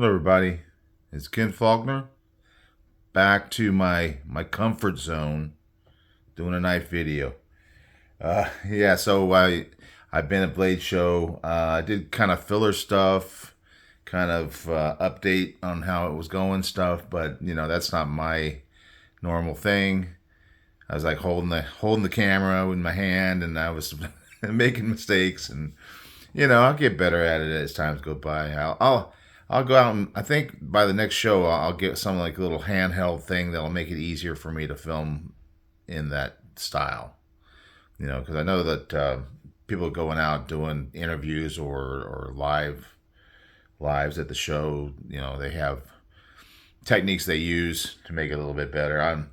Hello everybody, it's Ken Faulkner, back to my comfort zone, doing a knife video. I've been at Blade Show. I did kind of filler stuff, kind of update on how it was going stuff, but that's not my normal thing. I was like holding the camera in my hand, and I was making mistakes, and I'll get better at it as times go by. I'll go out, and I think by the next show I'll get some like a little handheld thing that'll make it easier for me to film in that style. Because I know that people going out doing interviews or lives at the show, they have techniques they use to make it a little bit better.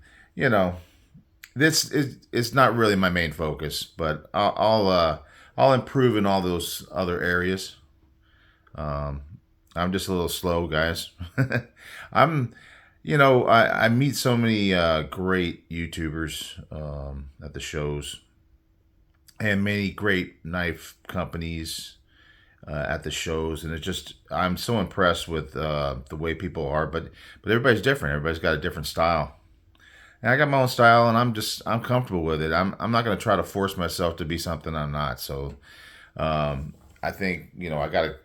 This is it's not really my main focus, but I'll improve in all those other areas. I'm just a little slow, guys. I'm, I meet so many great YouTubers at the shows, and many great knife companies at the shows, and I'm so impressed with the way people are. But everybody's different. Everybody's got a different style, and I got my own style, and I'm comfortable with it. I'm not going to try to force myself to be something I'm not. So I think I got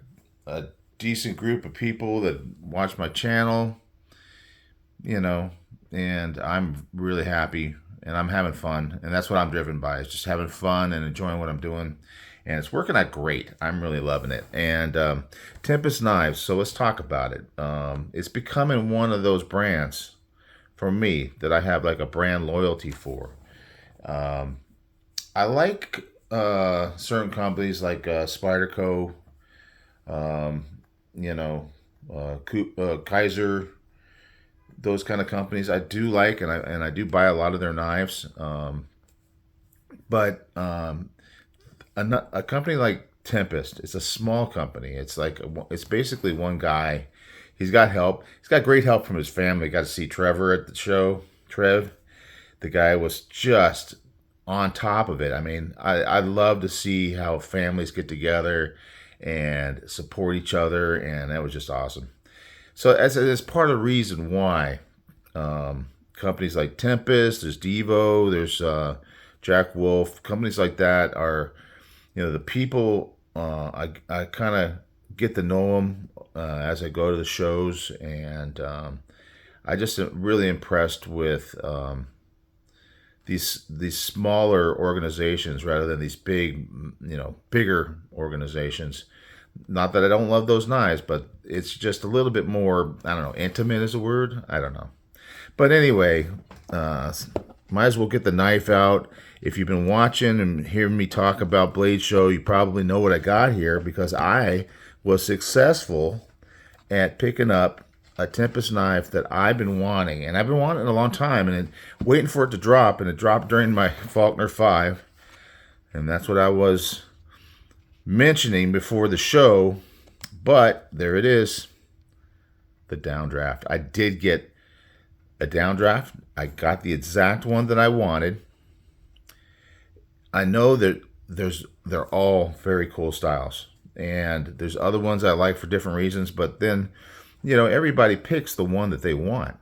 a decent group of people that watch my channel, and I'm really happy, and I'm having fun, and that's what I'm driven by, is just having fun and enjoying what I'm doing, and it's working out great. I'm really loving it. And Tempest knives, so let's talk about it. It's becoming one of those brands for me that I have like a brand loyalty for. I like certain companies like Spyderco, Kaiser, those kind of companies I do like, and I do buy a lot of their knives. But a company like Tempest, it's a small company. It's basically one guy. He's got help. He's got great help from his family. Got to see Trevor at the show. Trev, the guy was just on top of it. I mean, I love to see how families get together and support each other, and that was just awesome. So as part of the reason why companies like Tempest, there's Devo, there's Jack Wolf, companies like that are, the people, I kind of get to know them as I go to the shows, and I just am really impressed with these smaller organizations rather than these bigger organizations. Not that I don't love those knives, but it's just a little bit more, I don't know, intimate is a word? I don't know. But anyway, might as well get the knife out. If you've been watching and hearing me talk about Blade Show, you probably know what I got here, because I was successful at picking up a Tempest knife that I've been wanting. And I've been wanting it a long time, and waiting for it to drop, and it dropped during my Faulkner 5. And that's what I was mentioning before the show, but there it is, the downdraft. I did get a downdraft. I got the exact one that I wanted. I know that they're all very cool styles, and there's other ones I like for different reasons, but then everybody picks the one that they want,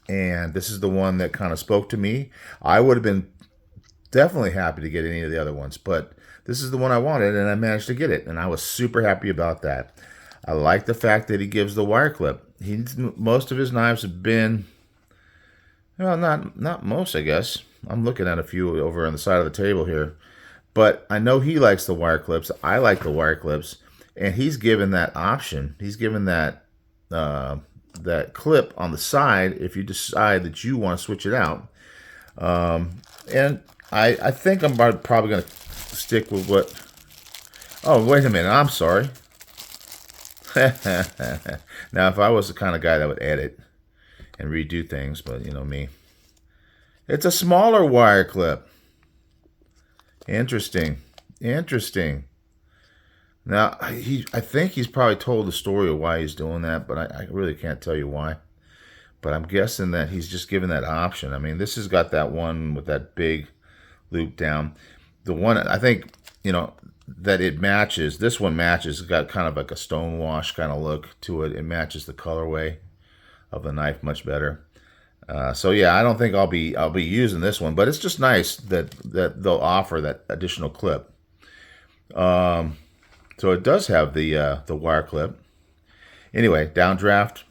and this is the one that kind of spoke to me. I would have been definitely happy to get any of the other ones, but this is the one I wanted, and I managed to get it, and I was super happy about that. I like the fact that he gives the wire clip. Most of his knives have been, well, not most, I guess. I'm looking at a few over on the side of the table here, but I know he likes the wire clips. I like the wire clips, and he's given that option. He's given that that clip on the side if you decide that you want to switch it out. And I think I'm probably going to stick with what... Oh, wait a minute. I'm sorry. Now, if I was the kind of guy that would edit and redo things, but me. It's a smaller wire clip. Interesting. Now, I think he's probably told the story of why he's doing that, but I really can't tell you why. But I'm guessing that he's just given that option. I mean, this has got that one with that big loop down. The one, I think, that it matches. This one matches. It's got kind of like a stone wash kind of look to it. It matches the colorway of the knife much better. So yeah, I don't think I'll be using this one, but it's just nice that they'll offer that additional clip. So it does have the wire clip. Anyway, downdraft,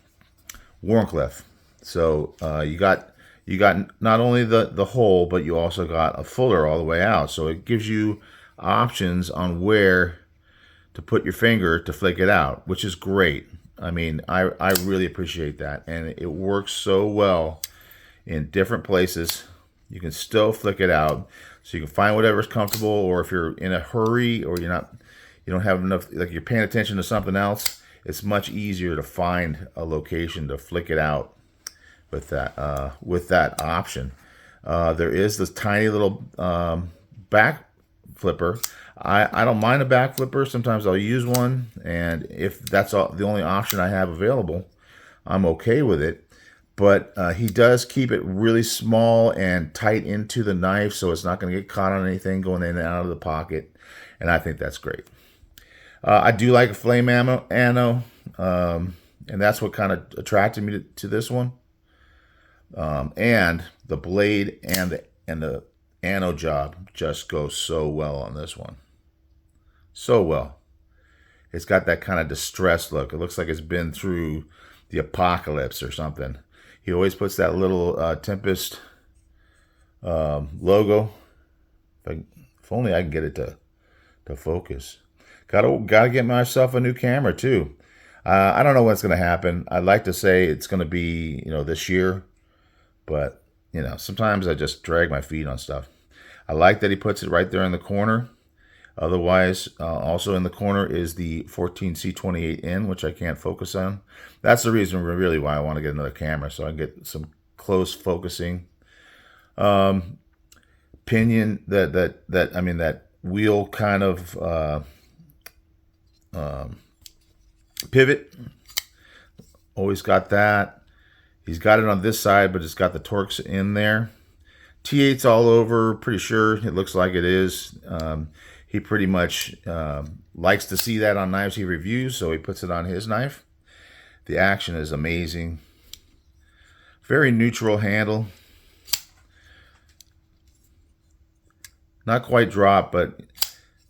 Warncliffe. So you got not only the hole, but you also got a fuller all the way out. So it gives you options on where to put your finger to flick it out, which is great. I mean, I really appreciate that, and it works so well in different places. You can still flick it out, so you can find whatever's comfortable, or if you're in a hurry or you don't have enough, like you're paying attention to something else, it's much easier to find a location to flick it out with that option. There is this tiny little back flipper. I don't mind a back flipper. Sometimes I'll use one, and if that's the only option I have available, I'm okay with it. But he does keep it really small and tight into the knife, so it's not going to get caught on anything going in and out of the pocket, and I think that's great. I do like a flame ammo, and that's what kind of attracted me to this one. And the blade and the anno job just goes so well on this one. So well. It's got that kind of distressed look. It looks like it's been through the apocalypse or something. He always puts that little Tempest logo. If only I can get it to focus. Gotta get myself a new camera too. I don't know what's gonna happen. I'd like to say it's gonna be this year, but sometimes I just drag my feet on stuff. I like that he puts it right there in the corner. Otherwise, also in the corner is the 14C28N, which I can't focus on. That's the reason really why I want to get another camera, so I can get some close focusing. Pinion, that wheel kind of pivot. Always got that. He's got it on this side, but it's got the Torx in there. T8's all over, pretty sure. It looks like it is. He pretty much likes to see that on knives he reviews, so he puts it on his knife. The action is amazing. Very neutral handle. Not quite drop, but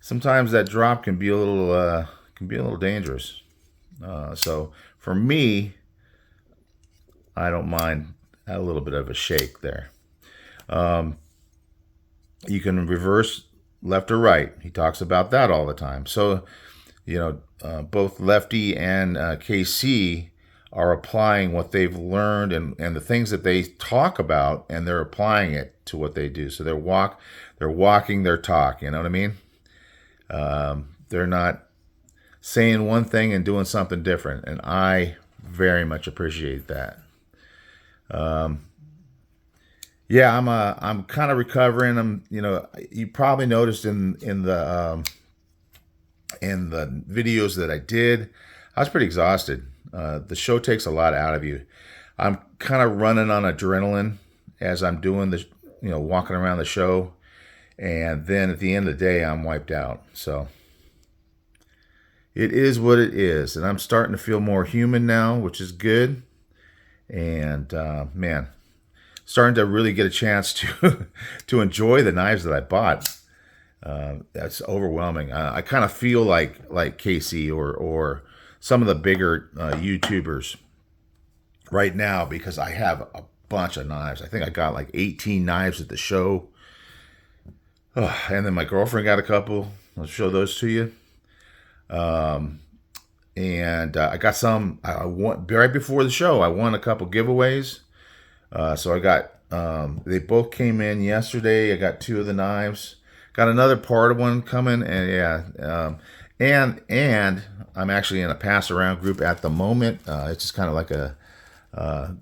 sometimes that drop can be a little dangerous. So for me, I don't mind a little bit of a shake there. You can reverse left or right. He talks about that all the time. So, both Lefty and KC are applying what they've learned and the things that they talk about, and they're applying it to what they do. So they're walking their talk. You know what I mean? They're not saying one thing and doing something different, and I very much appreciate that. Yeah, I'm kind of recovering. You probably noticed in the videos that I did, I was pretty exhausted. The show takes a lot out of you. I'm kind of running on adrenaline as I'm doing the, walking around the show, and then at the end of the day, I'm wiped out. So it is what it is, and I'm starting to feel more human now, which is good. And man, starting to really get a chance to enjoy the knives that I bought. That's overwhelming. I kind of feel like KC or some of the bigger YouTubers right now, because I have a bunch of knives. I think I got like 18 knives at the show. And then my girlfriend got a couple. I'll show those to you. And I got some. I won right before the show. I won a couple giveaways. So I got. They both came in yesterday. I got 2 of the knives. Got another part of one coming, and yeah. And I'm actually in a pass around group at the moment. It's just kind of like a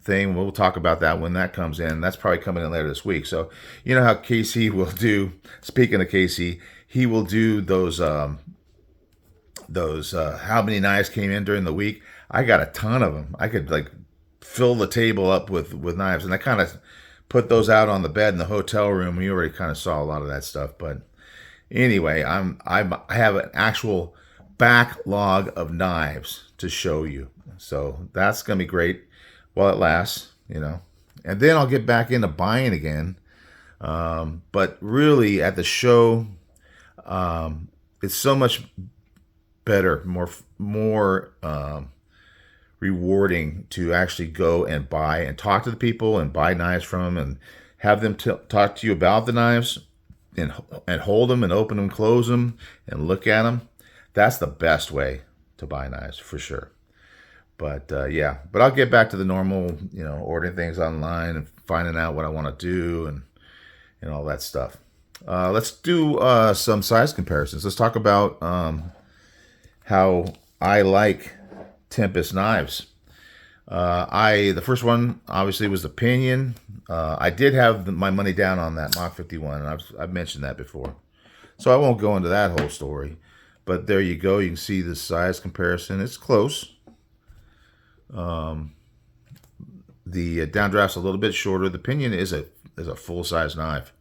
thing. We'll talk about that when that comes in. That's probably coming in later this week. So you know how KC will do. Speaking of KC, he will do those how many knives came in during the week. I got a ton of them. I could fill the table up with knives, and I kind of put those out on the bed in the hotel room. We already kind of saw a lot of that stuff, but Anyway, I have an actual backlog of knives to show you. So that's gonna be great while it lasts, And then I'll get back into buying again. But really, at the show, it's so much better, more rewarding to actually go and buy and talk to the people and buy knives from them and have them talk to you about the knives and hold them and open them, close them, and look at them. That's the best way to buy knives for sure. But yeah, but I'll get back to the normal, ordering things online and finding out what I want to do and all that stuff. Let's do some size comparisons. Let's talk about how I like Tempest knives. The first one obviously was the pinion. I did have my money down on that Mach 51, and I've mentioned that before, so I won't go into that whole story. But there you go. You can see the size comparison. It's close. The downdraft's a little bit shorter. The pinion is a full size knife.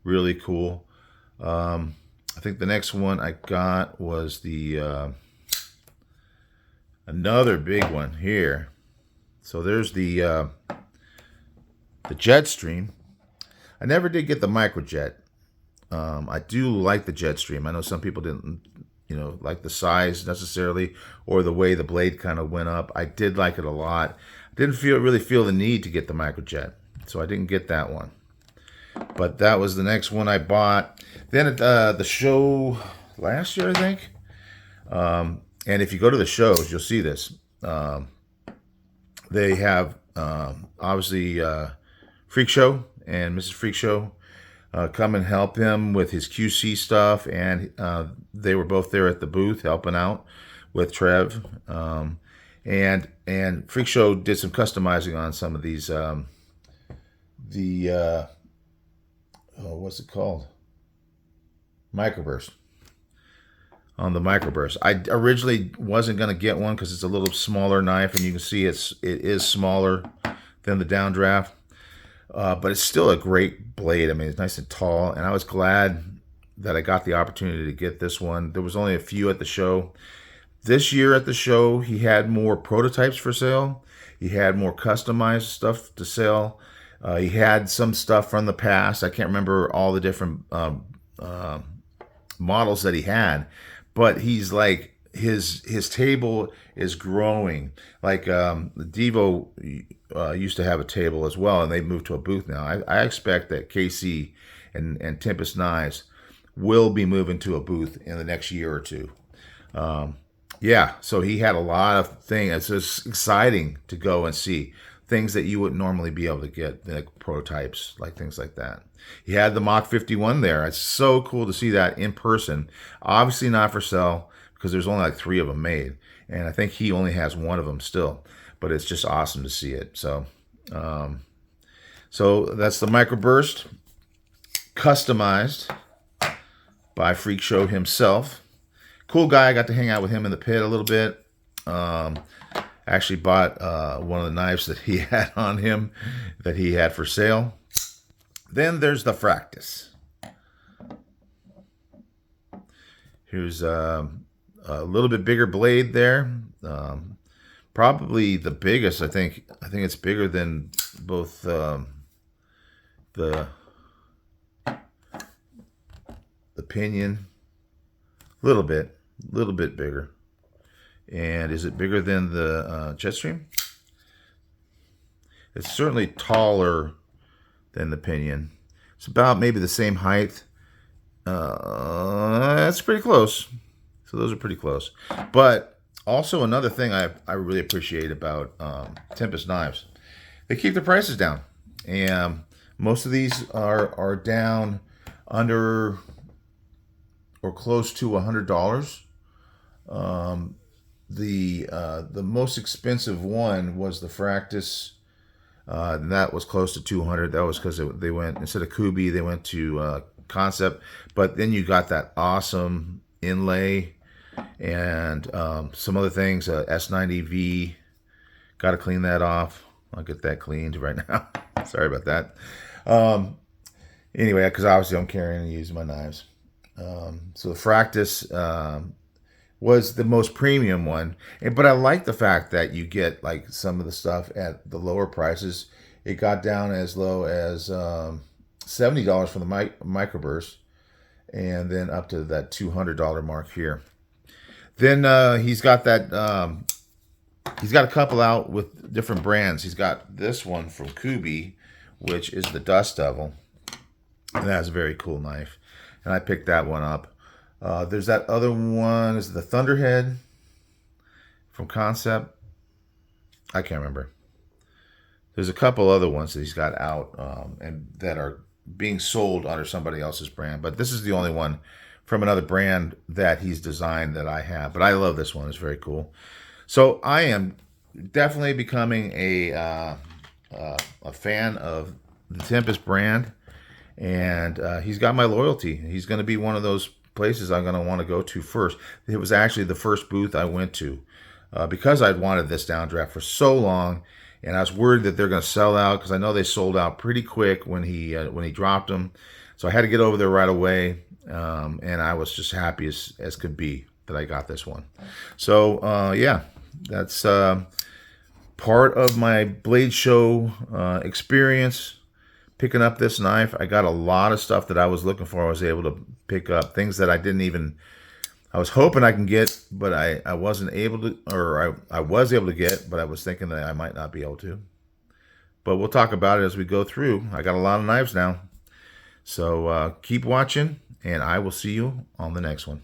Really cool. I think the next one I got was the another big one here. So there's the Jetstream. I never did get the Microjet. I do like the Jetstream. I know some people didn't, like the size necessarily or the way the blade kind of went up. I did like it a lot. I didn't really feel the need to get the Microjet, so I didn't get that one. But that was the next one I bought. Then at the show last year, I think. And if you go to the shows, you'll see this. They have obviously Freak Show and Mrs. Freak Show come and help him with his QC stuff, and they were both there at the booth helping out with Trev. And Freak Show did some customizing on some of these. What's it called? Microburst. On the Microburst. I originally wasn't going to get one because it's a little smaller knife, and you can see it is smaller than the downdraft. But it's still a great blade. I mean, it's nice and tall, and I was glad that I got the opportunity to get this one. There was only a few at the show. This year at the show, he had more prototypes for sale. He had more customized stuff to sell. He had some stuff from the past. I can't remember all the different models that he had, but he's like his table is growing. Like the Devo used to have a table as well, and they moved to a booth now. I expect that KC and Tempest Knives will be moving to a booth in the next year or two. Yeah, so he had a lot of things. It's just exciting to go and see things that you wouldn't normally be able to get, like prototypes, like things like that. He had the Mach 51 there. It's so cool to see that in person. Obviously not for sale because there's only like 3 of them made, and I think he only has 1 of them still. But it's just awesome to see it. So, so that's the Microburst, customized by Freak Show himself. Cool guy. I got to hang out with him in the pit a little bit. Actually bought one of the knives that he had on him that he had for sale. Then there's the Fractus. Here's a little bit bigger blade there. Probably the biggest. I think it's bigger than both the pinion. A little bit bigger. And is it bigger than the Jetstream? It's certainly taller than the pinion. It's about maybe the same height. That's pretty close. So those are pretty close. But also another thing I really appreciate about Tempest knives, they keep the prices down. And most of these are down under or close to $100. The most expensive one was the Fractus, and that was close to $200. That was because they went, instead of Kubi, they went to Concept. But then you got that awesome inlay and some other things. S90V, got to clean that off. I'll get that cleaned right now. Sorry about that. Anyway, because obviously I'm carrying and using my knives. So the Fractus was the most premium one, but I like the fact that you get like some of the stuff at the lower prices. It got down as low as $70 for the microburst, and then up to that $200 mark here. Then he's got that. He's got a couple out with different brands. He's got this one from Kubi, which is the Dust Devil, and that's a very cool knife. And I picked that one up. There's that other one. Is the Thunderhead from Concept? I can't remember. There's a couple other ones that he's got out and that are being sold under somebody else's brand. But this is the only one from another brand that he's designed that I have. But I love this one. It's very cool. So I am definitely becoming a fan of the Tempest brand. And he's got my loyalty. He's going to be one of those places I'm going to want to go to first. It was actually the first booth I went to because I'd wanted this downdraft for so long. And I was worried that they're going to sell out because I know they sold out pretty quick when he dropped them. So I had to get over there right away, and I was just happy as could be that I got this one. So yeah, that's part of my Blade Show experience. Picking up this knife, I got a lot of stuff that I was looking for. I was able to pick up things that I didn't even. I was hoping I can get, but I wasn't able to, or I was able to get, but I was thinking that I might not be able to. But we'll talk about it as we go through. I got a lot of knives now. So keep watching, and I will see you on the next one.